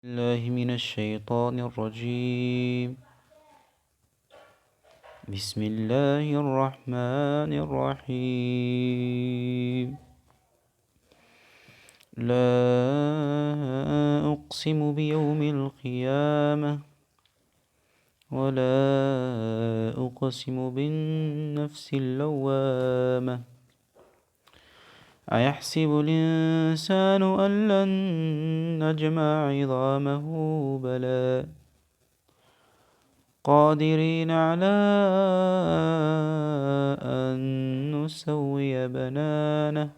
الله من الشيطان الرجيم. بسم الله الرحمن الرحيم. لا أقسم بيوم القيامة ولا أقسم بالنفس اللوامة أيحسب الإنسان أن لن نجمع عظامه بلى قادرين على أن نسوي بنانه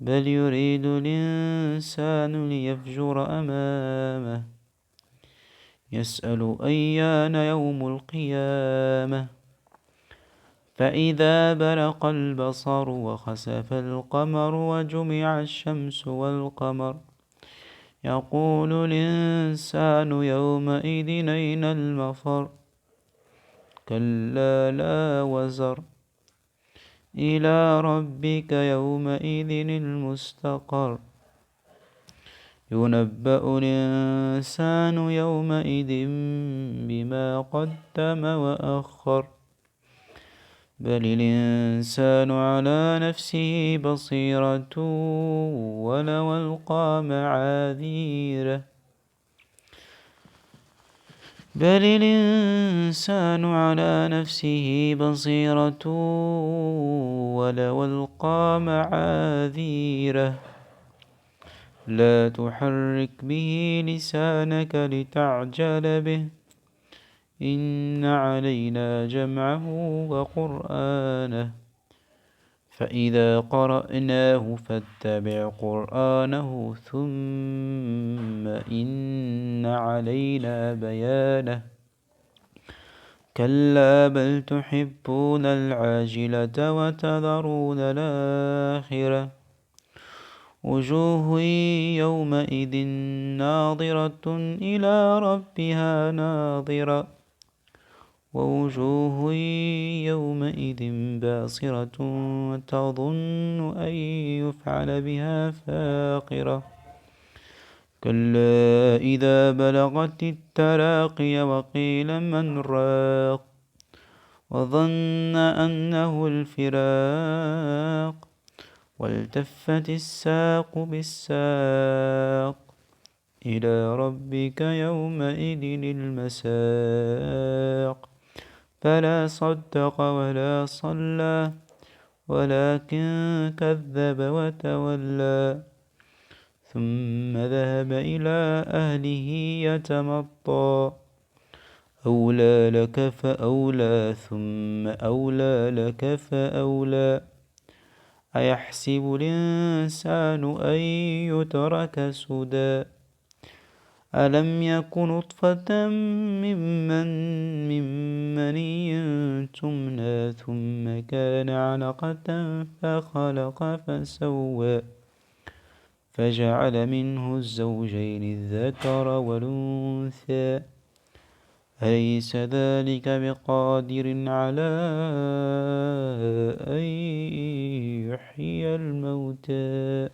بل يريد الإنسان ليفجر أمامه يسأل أيان يوم القيامة فإذا برق البصر وخسف القمر وجمع الشمس والقمر يقول الإنسان يومئذ أين المفر كلا لا وزر إلى ربك يومئذ المستقر ينبأ الإنسان يومئذ بما قدم وأخر بل الإنسان على نفسه بصيرة ولو ألقى معاذيره بل الإنسان على نفسه بصيرة ولو ألقى معاذيره لا تحرك به لسانك لتعجل به إن علينا جمعه وقرآنه فإذا قرأناه فاتبع قرآنه ثم إن علينا بيانه كلا بل تحبون العاجلة وتذرون الآخرة وجوه يومئذ ناظرة إلى ربها ناظرة ووجوه يومئذ باصرة تظن أن يفعل بها فاقرة كلا إذا بلغت التراقي وقيل من راق وظن أنه الفراق والتفت الساق بالساق إلى ربك يومئذ المساق فلا صدق ولا صلى ولكن كذب وتولى ثم ذهب إلى أهله يتمطى أولى لك فأولى ثم أولى لك فأولى أيحسب الإنسان أن يترك سدى ألم يك نطفة من مني تمنى ثم كان علقة فخلق فسوى فجعل منه الزوجين الذكر والأنثى أليس ذلك بقادر على أن يحيي الموتى